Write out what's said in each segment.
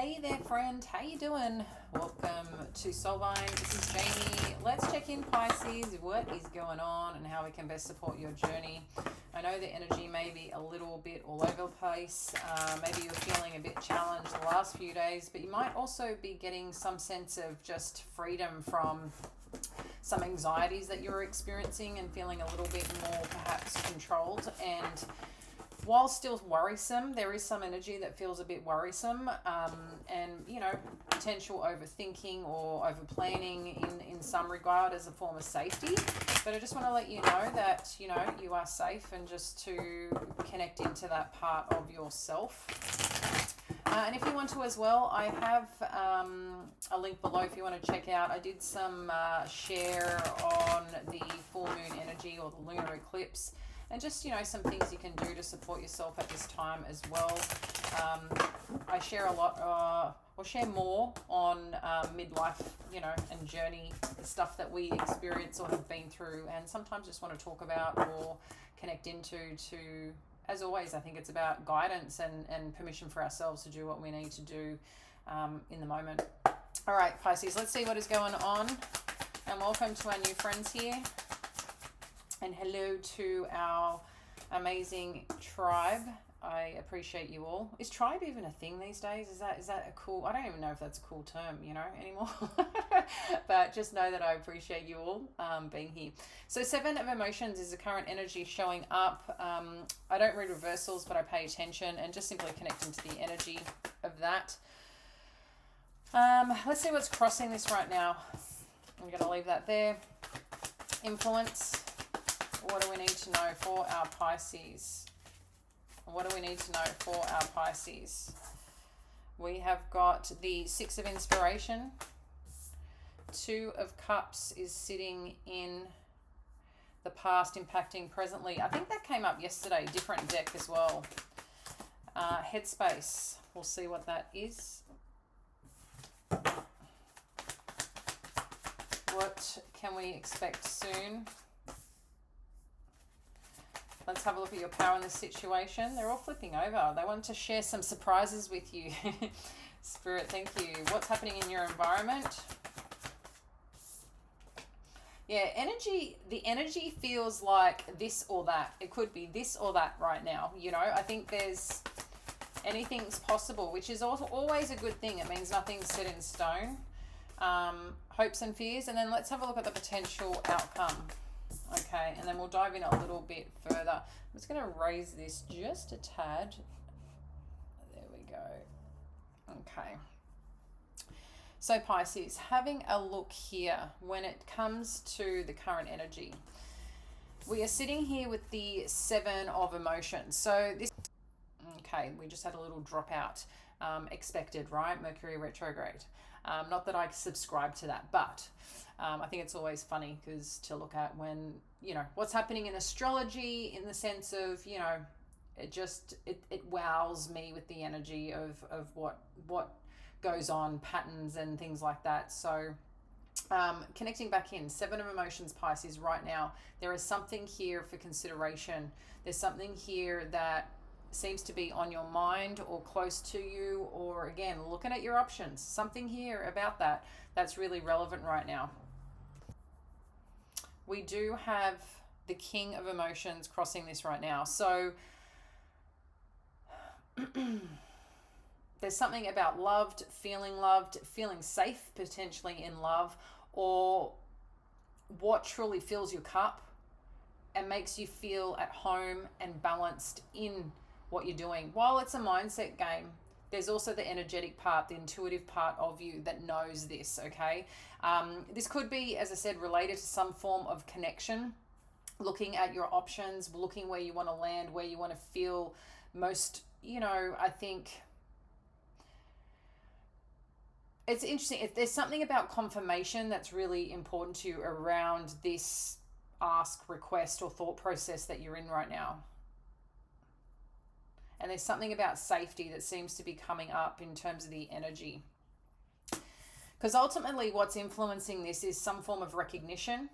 Hey there, friend. How you doing? Welcome to Soulvine. This is Jamie. Let's check in, Pisces. What is going on and how we can best support your journey. I know the energy may be a little bit all over the place. Maybe you're feeling a bit challenged the last few days, but you might also be getting some sense of just freedom from some anxieties that you're experiencing and feeling a little bit more perhaps controlled. And while still worrisome, there is some energy that feels a bit worrisome, and, you know, potential overthinking or over planning in some regard as a form of safety. But I just want to let you know that, you know, you are safe, and just to connect into that part of yourself. And if you want to as well, I have a link below if you want to check out. I did some share on the full moon energy or the lunar eclipse. And just, you know, some things you can do to support yourself at this time as well. I share a lot, or share more on midlife, you know, and journey, the stuff that we experience or have been through, and sometimes just want to talk about or connect into. As always, I think it's about guidance and permission for ourselves to do what we need to do in the moment. All right, Pisces, let's see what is going on. And welcome to our new friends here. And hello to our amazing tribe. I appreciate you all. Is tribe even a thing these days? Is that a cool, I don't even know if that's a cool term, you know, anymore. But just know that I appreciate you all being here. So 7 of emotions is the current energy showing up. I don't read reversals, but I pay attention and just simply connect into the energy of that. Let's see what's crossing this right now. I'm going to leave that there. Influence. What do we need to know for our Pisces? What do we need to know for our Pisces? We have got the 6 of Inspiration. 2 of Cups is sitting in the past, impacting presently. I think that came up yesterday, different deck as well. Headspace. We'll see what that is. What can we expect soon? Let's have a look at your power in this situation. They're all flipping over. They want to share some surprises with you. Spirit, thank you. What's happening in your environment? Yeah, energy. The energy feels like this or that. It could be this or that right now. You know, I think there's anything's possible, which is also always a good thing. It means nothing's set in stone. Hopes and fears. And then let's have a look at the potential outcome. Okay, and then we'll dive in a little bit further. I'm just going to raise this just a tad. There we go. Okay. So Pisces, having a look here when it comes to the current energy. We are sitting here with the 7 of emotions. So this, okay, we just had a little dropout. Expected, right? Mercury retrograde. Not that I subscribe to that, but I think it's always funny because to look at when, you know, what's happening in astrology in the sense of, you know, it wows me with the energy of what goes on, patterns and things like that. So connecting back in, 7 of emotions, Pisces, right now, there is something here for consideration. There's something here that seems to be on your mind or close to you, or again, looking at your options. Something here about that's really relevant right now. We do have the King of Emotions crossing this right now. So there's something about loved, feeling safe, potentially in love, or what truly fills your cup and makes you feel at home and balanced in what you're doing. While it's a mindset game, there's also the energetic part, the intuitive part of you that knows this, okay? This could be, as I said, related to some form of connection, looking at your options, looking where you want to land, where you want to feel most, you know, I think it's interesting. If there's something about confirmation that's really important to you around this ask, request, or thought process that you're in right now. And there's something about safety that seems to be coming up in terms of the energy. Because ultimately what's influencing this is some form of recognition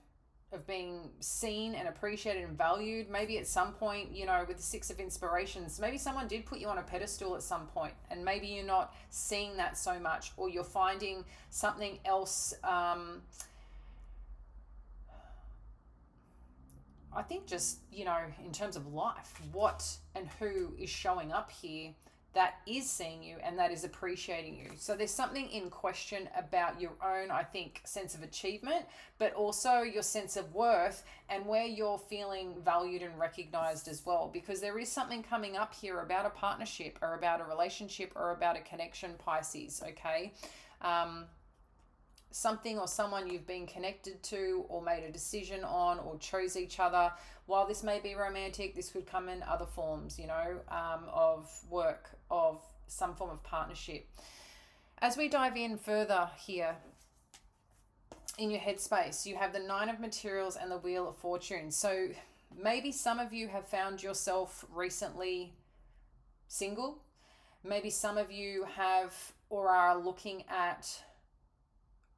of being seen and appreciated and valued. Maybe at some point, you know, with the Six of Inspirations, maybe someone did put you on a pedestal at some point, and maybe you're not seeing that so much, or you're finding something else. I think just, you know, in terms of life, what and who is showing up here that is seeing you and that is appreciating you. So there's something in question about your own, I think, sense of achievement, but also your sense of worth and where you're feeling valued and recognized as well, because there is something coming up here about a partnership or about a relationship or about a connection, Pisces, okay? Something or someone you've been connected to or made a decision on or chose each other. While this may be romantic, this could come in other forms, you know, of work, of some form of partnership. As we dive in further here in your headspace, you have the Nine of Materials and the Wheel of Fortune. So maybe some of you have found yourself recently single. Maybe some of you have or are looking at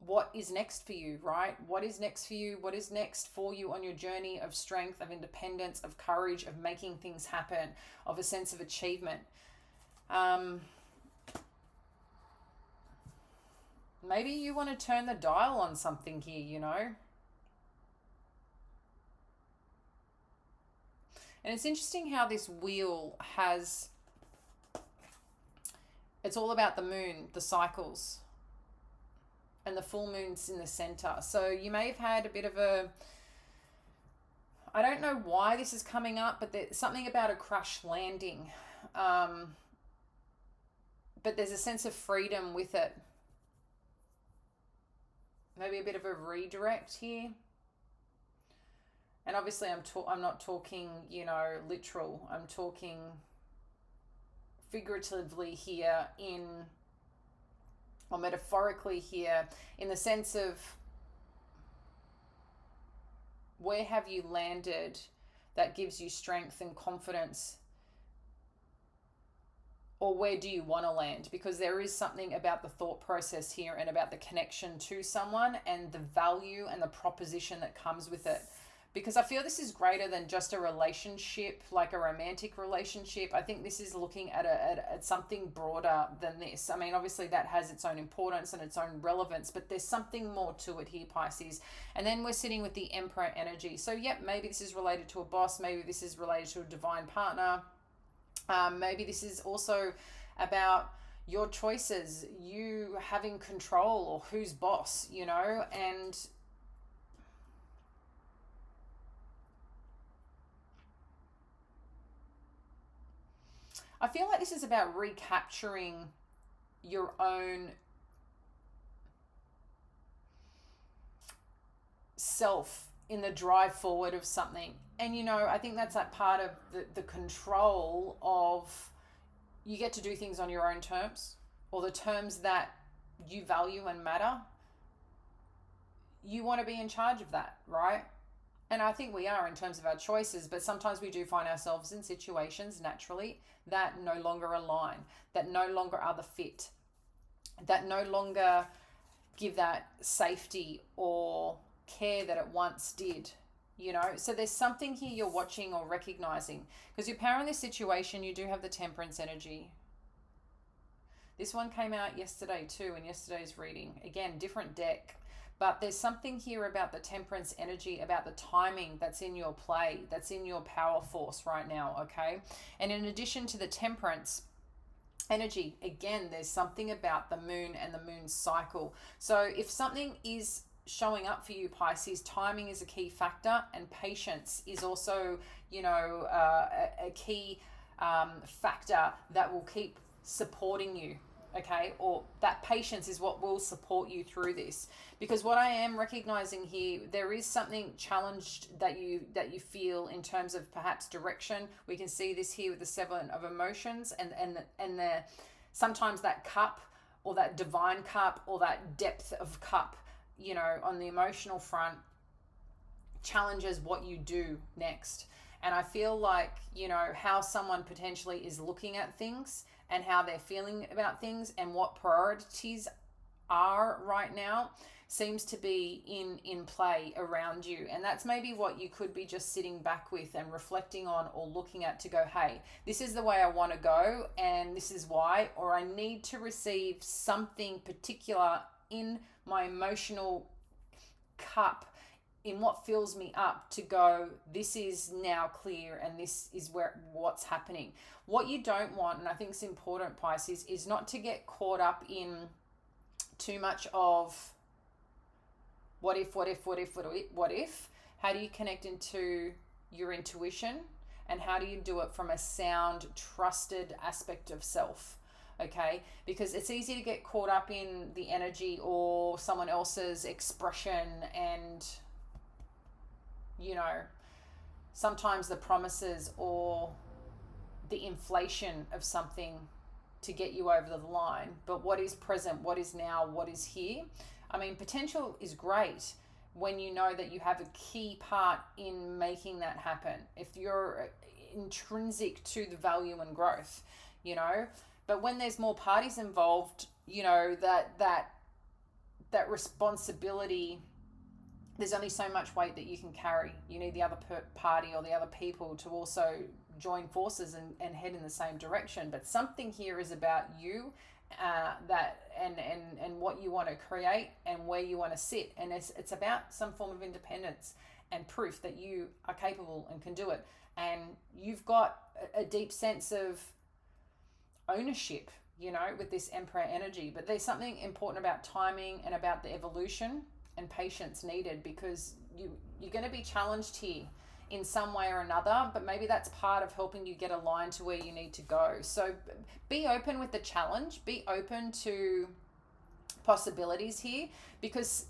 what is next for you, right? What is next for you? What is next for you on your journey of strength, of independence, of courage, of making things happen, of a sense of achievement? Maybe you want to turn the dial on something here, you know? And it's interesting how this wheel has, it's all about the moon, the cycles, and the full moon's in the center. So you may have had a bit of a, I don't know why this is coming up, but there's something about a crash landing. But there's a sense of freedom with it. Maybe a bit of a redirect here. And obviously I'm not talking, you know, literal. I'm talking figuratively here or metaphorically here, in the sense of where have you landed that gives you strength and confidence, or where do you want to land? Because there is something about the thought process here and about the connection to someone and the value and the proposition that comes with it. Because I feel this is greater than just a relationship, like a romantic relationship. I think this is looking at something broader than this. I mean, obviously that has its own importance and its own relevance, but there's something more to it here, Pisces. And then we're sitting with the Emperor energy. So yep, maybe this is related to a boss. Maybe this is related to a divine partner. Maybe this is also about your choices, you having control, or who's boss, you know, and I feel like this is about recapturing your own self in the drive forward of something. And, you know, I think that's that part of the control of, you get to do things on your own terms, or the terms that you value and matter. You want to be in charge of that, right? And I think we are in terms of our choices, but sometimes we do find ourselves in situations naturally that no longer align, that no longer are the fit, that no longer give that safety or care that it once did, you know? So there's something here you're watching or recognizing, because your power in this situation, you do have the Temperance energy. This one came out yesterday too, in yesterday's reading. Again, different deck. But there's something here about the Temperance energy, about the timing that's in your play, that's in your power force right now, okay? And in addition to the Temperance energy, again, there's something about the moon and the moon's cycle. So if something is showing up for you, Pisces, timing is a key factor, and patience is also, you know, a key factor that will keep supporting you. Okay, or that patience is what will support you through this. Because what I am recognizing here, there is something challenged that you feel in terms of perhaps direction. We can see this here with the Seven of Emotions, and the sometimes that cup, or that divine cup, or that depth of cup, you know, on the emotional front, challenges what you do next. And I feel like, you know, how someone potentially is looking at things and how they're feeling about things and what priorities are right now seems to be in play around you. And that's maybe what you could be just sitting back with and reflecting on or looking at to go, hey, this is the way I want to go and this is why, or I need to receive something particular in my emotional cup, in what fills me up to go, this is now clear and this is what's happening. What you don't want, and I think it's important, Pisces, is not to get caught up in too much of what if. How do you connect into your intuition, and how do you do it from a sound, trusted aspect of self? Okay, because it's easy to get caught up in the energy or someone else's expression, and sometimes the promises or the inflation of something to get you over the line. But what is present, what is now, what is here? I mean, potential is great when you know that you have a key part in making that happen. If you're intrinsic to the value and growth, but when there's more parties involved, that responsibility, there's only so much weight that you can carry. You need the other party or the other people to also join forces and head in the same direction. But something here is about you, and what you want to create and where you want to sit. And it's about some form of independence and proof that you are capable and can do it. And you've got a deep sense of ownership, with this Emperor energy. But there's something important about timing and about the evolution and patience needed, because you're going to be challenged here in some way or another, but maybe that's part of helping you get aligned to where you need to go. So be open with the challenge, be open to possibilities here, because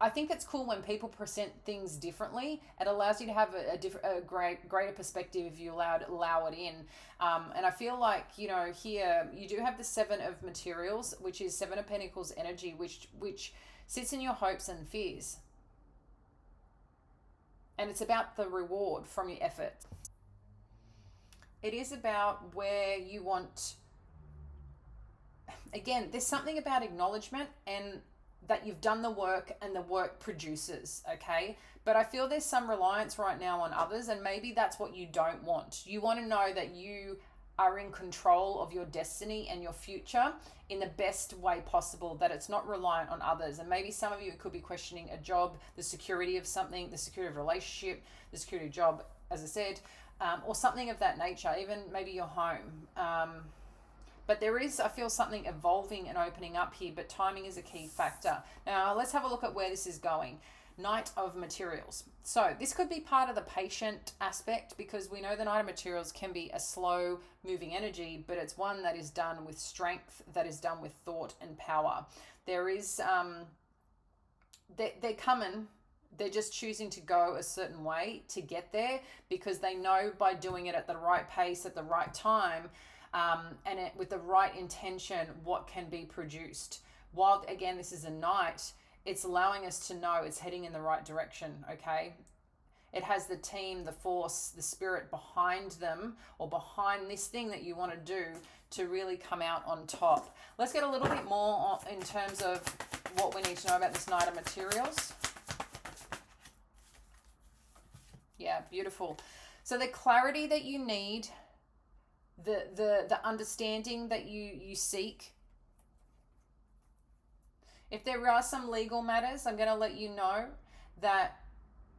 I think it's cool when people present things differently. It allows you to have a greater perspective if you allow it in. And I feel like, here you do have the Seven of Materials, which is Seven of Pentacles energy, which sits in your hopes and fears. And it's about the reward from your effort. It is about where you want, again, there's something about acknowledgement and that you've done the work and the work produces, okay? But I feel there's some reliance right now on others, and maybe that's what you don't want. You want to know that you are in control of your destiny and your future in the best way possible, that it's not reliant on others. And maybe some of you could be questioning a job, the security of something, the security of a relationship, the security of job, as I said, or something of that nature, even maybe your home. But there is, I feel, something evolving and opening up here, but timing is a key factor. Now, let's have a look at where this is going. Knight of Materials. So this could be part of the patient aspect, because we know the Knight of Materials can be a slow moving energy, but it's one that is done with strength, that is done with thought and power. There is, they're coming, they're just choosing to go a certain way to get there, because they know by doing it at the right pace, at the right time, and with the right intention, what can be produced. While, again, this is a Knight, it's allowing us to know it's heading in the right direction, okay? It has the team, the force, the spirit behind them, or behind this thing that you want to do, to really come out on top. Let's get a little bit more in terms of what we need to know about this Knight of Materials. Yeah, beautiful. So the clarity that you need, the understanding that you seek. If there are some legal matters, I'm going to let you know that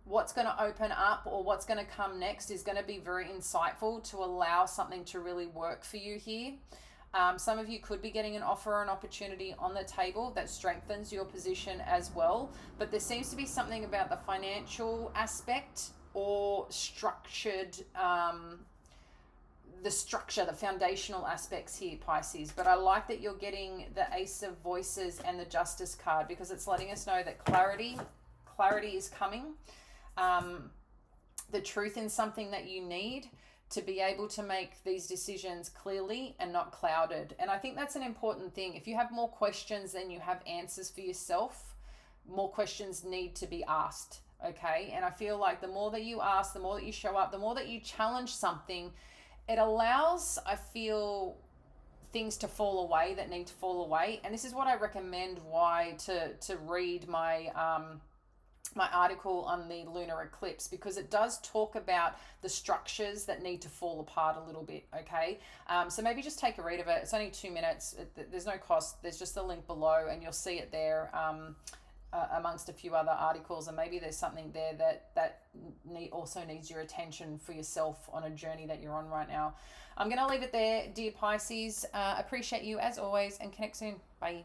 what's going to open up or what's going to come next is going to be very insightful to allow something to really work for you here. Some of you could be getting an offer or an opportunity on the table that strengthens your position as well. But there seems to be something about the financial aspect or structured, the structure, the foundational aspects here, Pisces. But I like that you're getting the Ace of Voices and the Justice card, because it's letting us know that clarity is coming. The truth in something that you need to be able to make these decisions clearly and not clouded. And I think that's an important thing. If you have more questions than you have answers for yourself, more questions need to be asked, okay? And I feel like the more that you ask, the more that you show up, the more that you challenge something, it allows, I feel, things to fall away that need to fall away. And this is what I recommend why to read my my article on the lunar eclipse, because it does talk about the structures that need to fall apart a little bit. Okay, so maybe just take a read of it. It's only 2 minutes. There's no cost. There's just a link below, and you'll see it there. Amongst a few other articles, and maybe there's something there that also needs your attention for yourself on a journey that you're on right now. I'm going to leave it there, dear Pisces. Appreciate you as always, and connect soon. Bye.